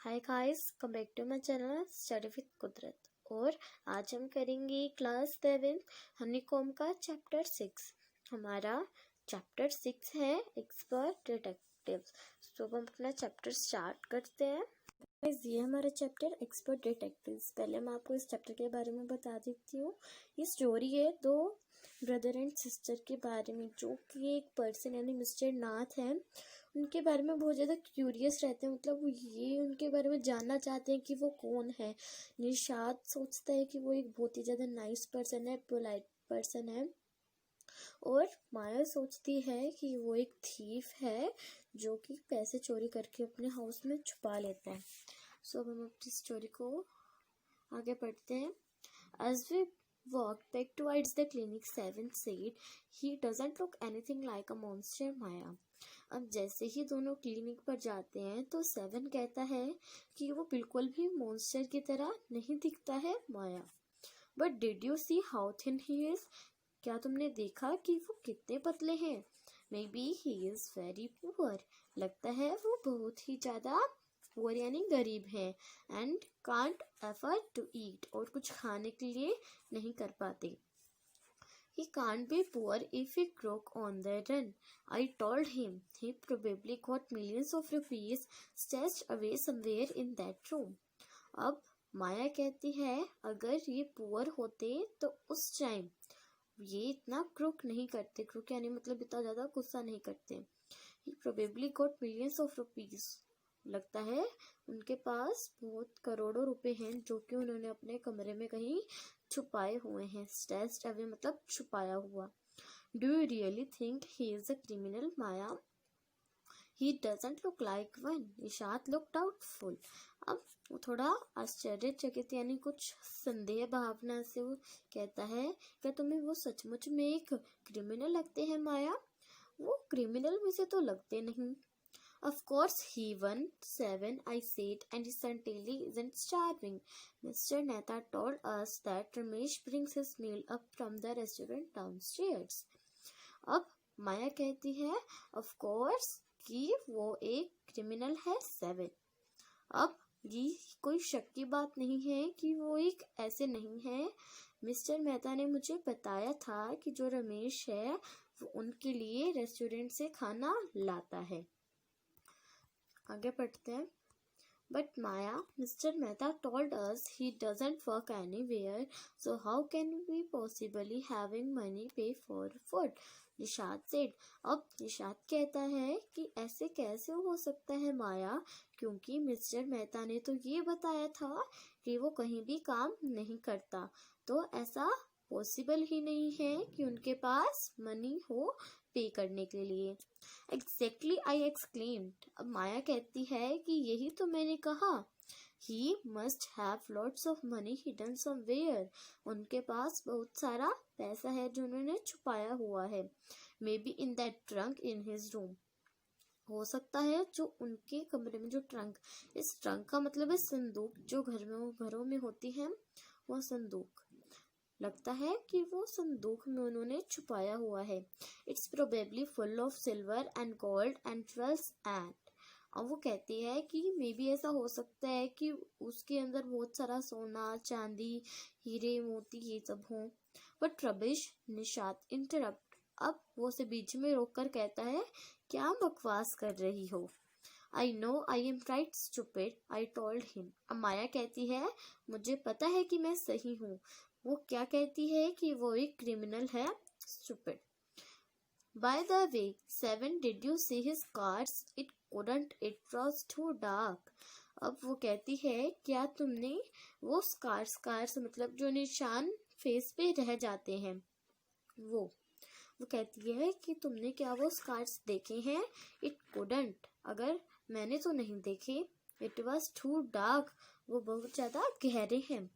Hi guys, come back to my channel study with Kudrat. और आज हम करेंगे क्लास 7 हनीकॉम का चैप्टर 6। हमारा चैप्टर 6 है एक्सपर्ट डिटेक्टिव्स। तो हम अपना चैप्टर स्टार्ट करते हैं। गाइस, ये हमारा चैप्टर एक्सपर्ट डिटेक्टिव्स। पहले मैं आपको इस चैप्टर के बारे में बता देती हूँ। ये स्टोरी है दो ब्रदर एंड सिस्टर के बारे में, जो कि एक पर्सन यानी मिस्टर नाथ है, उनके बारे में बहुत ज़्यादा क्यूरियस रहते हैं। मतलब ये उनके बारे में जानना चाहते हैं कि वो कौन है। निशात सोचता है कि वो एक बहुत ही ज़्यादा नाइस पर्सन है, पोलाइट पर्सन है। और माया सोचती है कि वो एक थीफ है जो कि पैसे चोरी करके अपने हाउस में छुपा लेता है। सो अब हम अपनी स्टोरी को आगे पढ़ते हैं। As we walked back towards the clinic, Seven said, "He doesn't look anything like a monster, Maya." अब जैसे ही दोनों क्लिनिक पर जाते हैं तो सेवन कहता है कि वो बिल्कुल भी मॉन्स्टर की तरह नहीं दिखता है, Maya. But did you see how thin he is? क्या तुमने देखा कि वो कितने पतले हैं? Maybe he is very poor. लगता है वो बहुत ही ज्यादा पुअर यानी गरीब है। And can't afford to eat, और कुछ खाने के लिए नहीं कर पाते। He can't be poor if he croak on the run. I told him he probably got millions of rupees stashed away somewhere in that room. अब माया कहती है अगर ये पुअर होते तो उस टाइम ये इतना क्रुक नहीं करते। क्रुक यानी मतलब इतना ज़्यादा गुस्सा नहीं करते। He probably got millions of rupees. लगता है उनके पास बहुत करोड़ों रुपए हैं जो कि उन्होंने अपने कमरे में कहीं छुपाए हुए हैं। स्टैश्ड अवे मतलब छुपाया हुआ। Do you really think he is a criminal, Maya? He doesn't look like one. Nishat look doubtful. अब वो थोड़ा आश्चर्यचकित यानी कुछ संदेह भावना से वो कहता है, क्या तुम्हें वो सचमुच में एक क्रिमिनल लगते हैं, माया? वो क्रिमिनल में से तो लगते नहीं। Of course he won, Seven, I said, and he certainly isn't starving. Mr. Mehta told us that Ramesh brings his meal up from the restaurant downstairs. अब माया कहती है of course कि वो एक क्रिमिनल है, सेवन। अब ये कोई शक की बात नहीं है कि वो एक ऐसे नहीं है। मिस्टर मेहता ने मुझे बताया था कि जो रमेश है वो उनके लिए रेस्टोरेंट से खाना लाता है। आगे पढ़ते हैं। But Maya, Mr Mehta told us he doesn't work anywhere, so how can we possibly having money pay for food? Nishat said. अब निशात कहता है कि ऐसे कैसे हो सकता है, माया, क्योंकि मिस्टर मेहता ने तो ये बताया था कि वो कहीं भी काम नहीं करता, तो ऐसा पॉसिबल ही नहीं है कि उनके पास मनी हो पे करने के लिए। Exactly, I exclaimed. अब माया कहती है कि यही तो मैंने कहा। He must have lots of money hidden somewhere. उनके पास बहुत सारा पैसा है जो उन्होंने छुपाया हुआ है। Maybe in that trunk in his room. हो सकता है जो उनके कमरे में जो ट्रंक, इस ट्रंक का मतलब है संदूक, जो घरों में होती है वो संदूक। लगता है कि वो संदूक में उन्होंने छुपाया हुआ है। It's probably full of silver and gold and jewels and. अब वो कहती है कि मे बी ऐसा हो सकता है कि उसके अंदर बहुत सारा सोना, चांदी, हीरे, मोती ये सब हो। But rubbish, Nishat interrupt. अब वो उसे बीच में रोककर कहता है, क्या बकवास कर रही हो? I know I am right stupid, I told him. अब माया कहती है मुझे पता है कि मैं सही हूँ। वो क्या कहती है कि वो एक क्रिमिनल है, stupid. By the way, Seven, did you see his scars? It couldn't, it was too dark. अब वो कहती है क्या तुमने वो स्कार्स मतलब जो निशान फेस पे रह जाते हैं वो कहती है कि तुमने क्या वो स्कार्स देखे हैं? इट कुडंट, अगर मैंने तो नहीं देखे। इट वॉज टू डार्क, वो बहुत ज़्यादा गहरे हैं।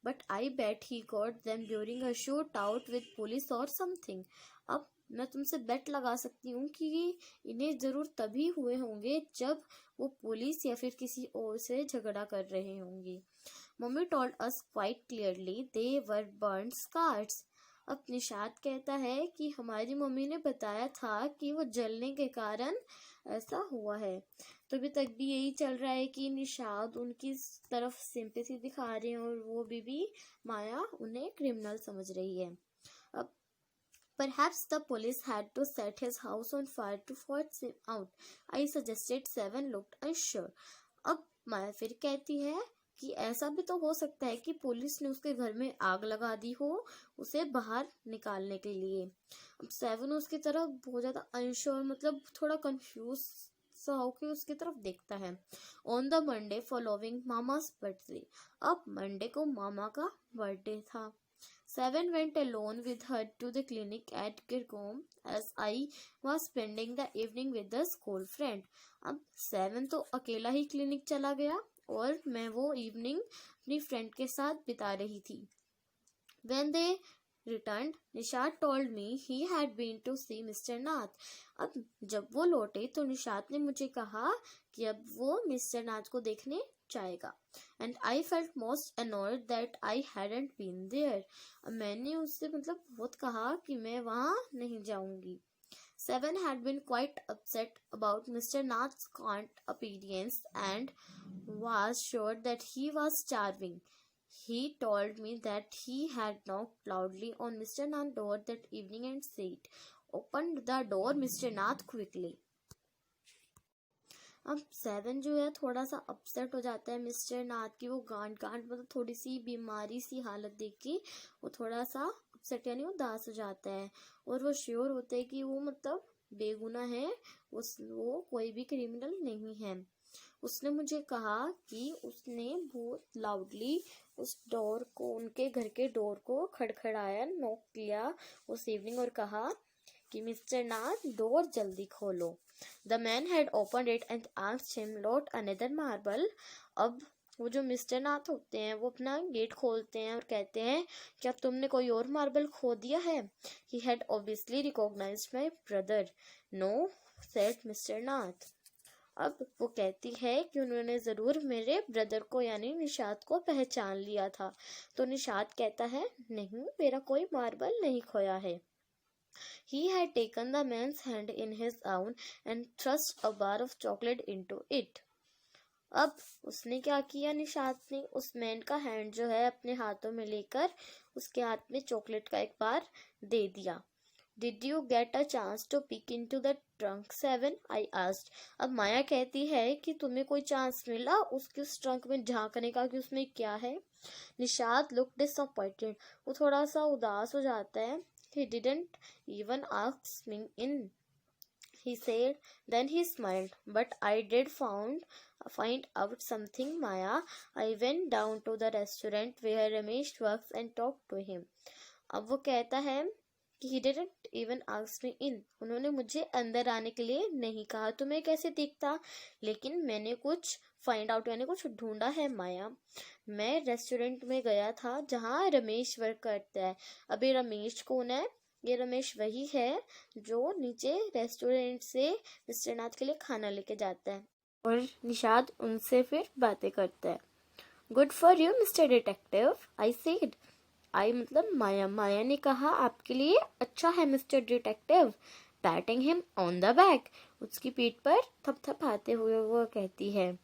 But I bet he got them during a shoot out with police और समथिंग। अब मैं तुमसे बेट लगा सकती हूँ कि इन्हें ज़रूर तभी हुए होंगे जब वो पुलिस या फिर किसी और से झगड़ा कर रहे होंगे। Mummy told us quite clearly they were burn scars. अब निशात कहता है कि हमारी मम्मी ने बताया था कि वो जलने के कारण ऐसा हुआ है। तो अभी तक भी यही चल रहा है कि निशाद उनकी तरफ सिंपैथी दिखा रहे हैं और वो भी माया उन्हें क्रिमिनल समझ रही है. अब perhaps the police had to set his house on fire to force him out. I suggested. Seven looked unsure. अब माया फिर कहती है कि ऐसा भी तो हो सकता है कि पुलिस ने उसके घर में आग लगा दी हो उसे बाहर निकालने के लिए. अब सेवन उसकी तरफ बहुत ज्यादा अनश्योर मतलब थोड़ा कंफ्यूज सा होकर उसकी तरफ देखता है. On the Monday following Mama's birthday. अब मंडे को मामा का बर्थडे था. Seven went alone with her to the clinic at Kirkcombe as I was spending the evening with the school friend. अब सेवन तो अकेला ही क्लिनिक चला गया और मैं वो इवनिंग अपनी फ्रेंड के साथ बिता रही थी. When they returned, Nishat told me he had been to see Mr. Nath. अब जब वो लौटे तो निशात ने मुझे कहा कि अब वो मिस्टर नाथ को देखने जाएगा. And I felt most annoyed that I hadn't been there. अब मैंने उससे मतलब बहुत कहा कि मैं वहाँ नहीं जाऊंगी. Seven had been quite upset about Mr. Nath's can't appearance and was sure that he was starving. He told me that he had knocked loudly on Mr. Nath's door that evening and said, "Open the door, Mr. Nath, quickly." अब seven जो है थोड़ा सा upset हो जाता है mister नाथ की वो गांठ मतलब थोड़ी सी बीमारी सी हालत देख के वो थोड़ा सा अपसेट यानी उदास हो जाता है और वो श्योर होते हैं कि वो मतलब बेगुनाह है, वो कोई भी क्रिमिनल नहीं है. उसने मुझे कहा कि उसने बहुत लाउडली उस डोर को उनके घर के डोर को खड़खड़ाया, नॉक किया उस इवनिंग और कहा कि मिस्टर नाथ डोर जल्दी खोलो. The man had opened it and asked him lot another marble. अब वो जो मिस्टर नाथ होते हैं वो अपना गेट खोलते हैं और कहते हैं क्या तुमने कोई और मार्बल खो दिया है. He had obviously recognized my brother. No, said Mr. Nath. अब वो कहती है कि उन्होंने जरूर मेरे ब्रदर को यानी निशात को पहचान लिया था. तो निशात कहता है नहीं, मेरा कोई मार्बल नहीं खोया है. He had taken the man's hand in his own and thrust a bar of chocolate into it. अब उसने क्या किया, निशात ने उस मैन का हैंड जो है अपने हाथों में लेकर उसके हाथ में चॉकलेट का एक बार दे दिया. Did you get a chance to peek into the trunk, Seven? I asked. अब माया कहती है कि तुम्हें कोई चांस मिला उसके उस ट्रंक में झांकने का कि उसमें क्या है. Nishat looked disappointed. वो थोड़ा सा उदास हो जाता है. He didn't even ask me in, he said. Then he smiled. But I did find out something, Maya. I went down to the restaurant where Ramesh works and talked to him. अब वो कहता है कि he didn't even ask me in. उन्होंने मुझे अंदर आने के लिए नहीं कहा. तुम्हें कैसे दिखता, लेकिन मैंने कुछ फाइंड आउट यानी कुछ ढूंढा है माया. मैं रेस्टोरेंट में गया था जहाँ रमेश वर्क करता है. अभी रमेश कौन है? ये रमेश वही है जो नीचे रेस्टोरेंट से मिस्टर नाथ के लिए खाना लेके जाता है और निशाद उनसे फिर बातें करता है. Good for you mister detective, I said. I मतलब माया ने कहा आपके लिए अच्छा है mister detective. Patting him on the back, उसकी पीठ पर थपथपाते हुए वो कहती है.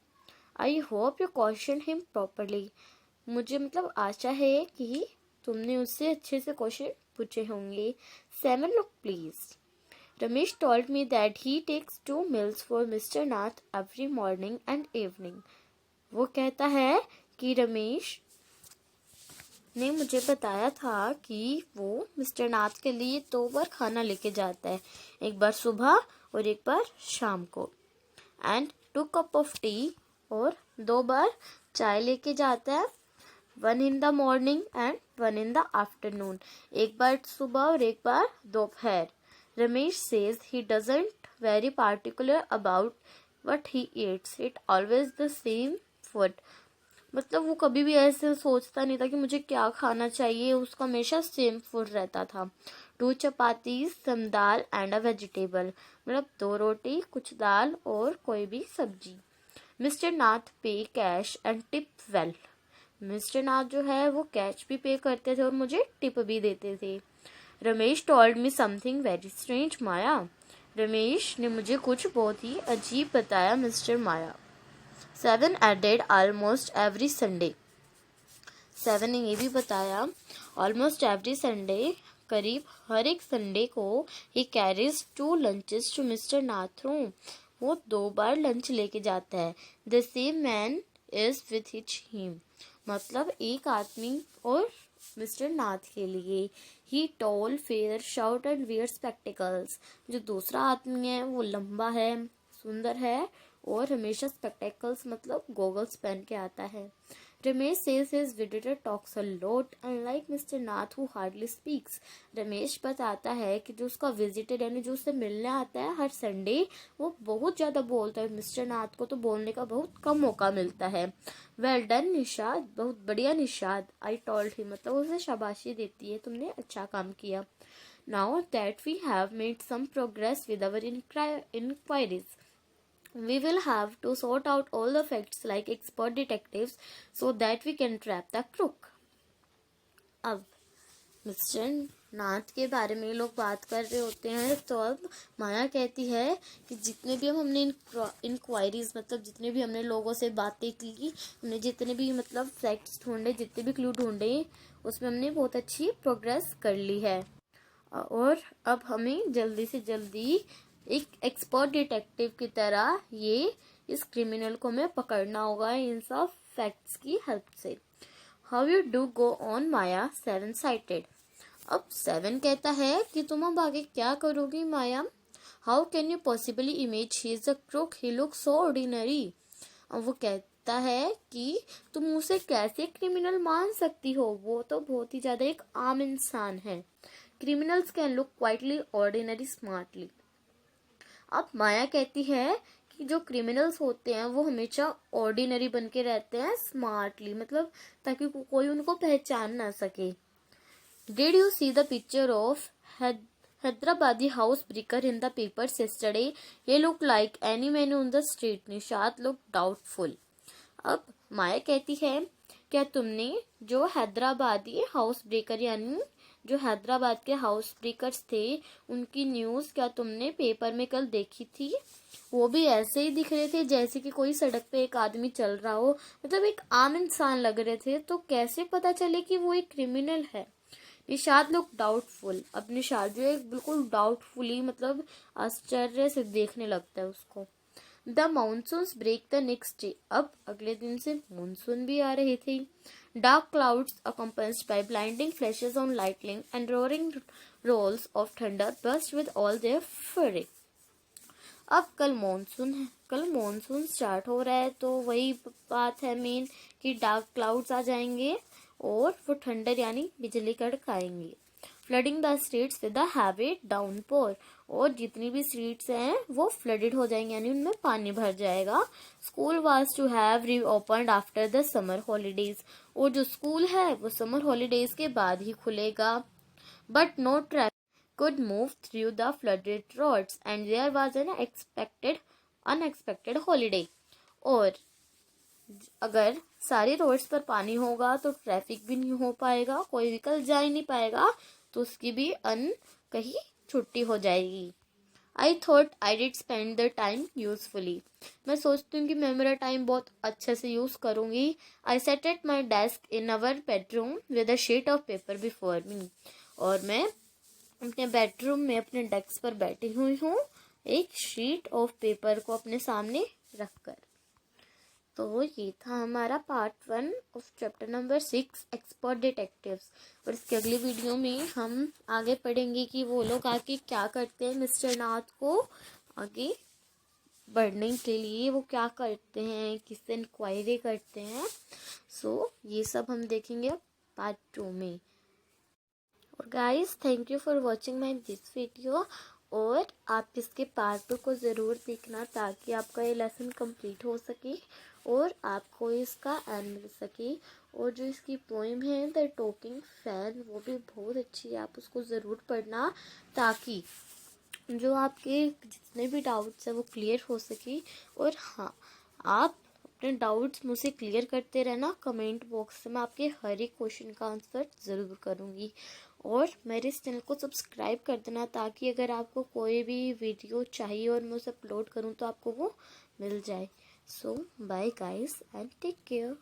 I hope you question him properly, मुझे मतलब आशा है कि तुमने उससे अच्छे से क्वेश्चन पूछे होंगे. Seven look please. Ramesh told me that he takes 2 meals for mister Nath every morning and evening. वो कहता है कि रमेश ने मुझे बताया था कि वो मिस्टर नाथ के लिए 2 बार खाना लेके जाता है, एक बार सुबह और एक बार शाम को. एंड 2 cup ऑफ टी, और 2 बार चाय लेके जाता है. 1 in the morning and 1 in the afternoon, एक बार सुबह और एक बार दोपहर. Ramesh says he doesn't very particular about what he eats, it always the same food. मतलब वो कभी भी ऐसे सोचता नहीं था कि मुझे क्या खाना चाहिए, उसका हमेशा सेम फूड रहता था. 2 chapatis, some dal and a vegetable, मतलब 2 रोटी, कुछ दाल और कोई भी सब्जी. Mister Nath pay cash and tip well. Mister Nath जो है वो कैश भी पे करते थे और मुझे टिप भी देते थे. Ramesh told me something very strange, Maya. Ramesh ने मुझे कुछ बहुत ही अजीब बताया mister Maya. 7 added almost every Sunday. 7 ने ये भी बताया almost every Sunday, करीब हर एक संडे को he carries 2 lunches to Mr. Nath room. वो 2 बार लंच लेके जाता है। The same man is with him. मतलब एक आदमी और मिस्टर नाथ के लिए। He tall, fair, stout and wear spectacles. जो दूसरा आदमी है वो लंबा है, सुंदर है और हमेशा स्पेक्टिकल्स मतलब गॉगल्स पहन के आता है। Ramesh says his visitor talks a lot, unlike Mr. Nath who hardly speaks. Ramesh बताता है कि जो उसका विजिटर यानी जो उससे मिलने आता है हर संडे, वो बहुत ज़्यादा बोलता है। मिस्टर नाथ को तो बोलने का बहुत कम मौका मिलता है। वेल डन निशाद, बहुत बढ़िया निशाद। आई टोल्ड ही, मतलब उसे शाबाशी देती है, तुमने अच्छा काम किया। Now that we have made some progress with our enquiries, we will have to sort out all the facts like expert detectives so that we can trap the crook. अब मिस्टर नाथ के बारे में लोग बात कर रहे होते हैं तो अब माया कहती है कि जितने भी हमने इंक्वायरीज मतलब जितने भी हमने लोगों से बातें की, हमने जितने भी मतलब फैक्ट्स ढूंढे, जितने भी क्लू ढूंढे, उसमें हमने बहुत अच्छी प्रोग्रेस कर ली है और अब हमें जल्दी से जल्दी एक एक्सपर्ट डिटेक्टिव की तरह ये इस क्रिमिनल को हमें पकड़ना होगा इन सब फैक्ट्स की हेल्प से। How you do go on Maya, 7 sighted. अब 7 कहता है कि तुम अब आगे क्या करोगी Maya. How can you possibly imagine he is a crook, he look so ordinary. अब वो कहता है कि तुम उसे कैसे क्रिमिनल मान सकती हो, वो तो बहुत ही ज्यादा एक आम इंसान है। Criminals can look quietly ordinary smartly. अब माया कहती है कि जो क्रिमिनल्स होते हैं वो हमेशा ऑर्डिनरी बन के रहते हैं स्मार्टली, मतलब ताकि कोई उनको पहचान ना सके। Did you see the picture of Hyderabadi house breaker in the paper yesterday? ये look like any man on the street. Nishat look doubtful. अब माया कहती है क्या तुमने जो हैदराबादी हाउस ब्रेकर यानी जो हैदराबाद के हाउस ब्रेकर्स थे उनकी न्यूज़ क्या तुमने पेपर में कल देखी थी? वो भी ऐसे ही दिख रहे थे जैसे कि कोई सड़क पे एक आदमी चल रहा हो, मतलब एक आम इंसान लग रहे थे, तो कैसे पता चले कि वो एक क्रिमिनल है। Nishad look doubtful. अब निशाद जो है बिल्कुल डाउटफुली मतलब आश्चर्य से देखने लगता है उसको। The monsoons break the next day. अब अगले दिन से मानसून भी आ रही थी। Dark clouds accompanied by blinding flashes on lightning and roaring rolls of thunder burst with all their fury. अब कल मानसून स्टार्ट हो रहा है तो वही बात है मेन कि डार्क क्लाउड्स आ जाएंगे और वो ठंडर यानी बिजली कड़काएंगे। Flooding the streets with the heavy downpour, और जितनी भी स्ट्रीट्स हैं वो फ्लडेड हो जाएंगे यानी उनमें पानी भर जाएगा। School was to have reopened after the summer holidays, और जो स्कूल है वो समर हॉलीडेज के बाद ही खुलेगा। But no traffic could move through the flooded roads and there was an unexpected holiday. और अगर सारी रोड्स पर पानी होगा तो ट्रैफिक भी नहीं हो पाएगा, कोई व्हीकल जा ही नहीं पाएगा, तो उसकी भी कहीं छुट्टी हो जाएगी। I thought I did spend the time usefully, मैं सोचती हूँ कि मैं मेरा टाइम बहुत अच्छे से यूज़ करूँगी। I set at my desk in our bedroom with a sheet of paper before me, और मैं अपने बेडरूम में अपने डेस्क पर बैठी हुई हूँ एक शीट ऑफ पेपर को अपने सामने रखकर। तो ये था हमारा part 1 of chapter number 6 expert detectives. और इसके अगली वीडियो में हम आगे पढ़ेंगे कि वो लोग आगे क्या करते हैं, मिस्टर नाथ को आगे बढ़ने के लिए वो क्या करते हैं, किससे इंक्वायरी करते हैं। सो ये सब हम देखेंगे पार्ट 2 में। और guys thank you for watching my this video, और आप इसके पार्ट 2 को ज़रूर देखना ताकि आपका ये लेसन कंप्लीट हो सके और आपको इसका एंड मिल सके। और जो इसकी पोएम है द टॉकिंग फैन वो भी बहुत अच्छी है, आप उसको ज़रूर पढ़ना ताकि जो आपके जितने भी डाउट्स हैं वो क्लियर हो सके। और हाँ, आप अपने डाउट्स मुझसे क्लियर करते रहना कमेंट बॉक्स में, मैं आपके हर एक क्वेश्चन का आंसर ज़रूर करूँगी। और मेरे इस चैनल को सब्सक्राइब कर देना, ताकि अगर आपको कोई भी वीडियो चाहिए और मैं उसे अपलोड करूँ तो आपको वो मिल जाए। So bye guys and take care.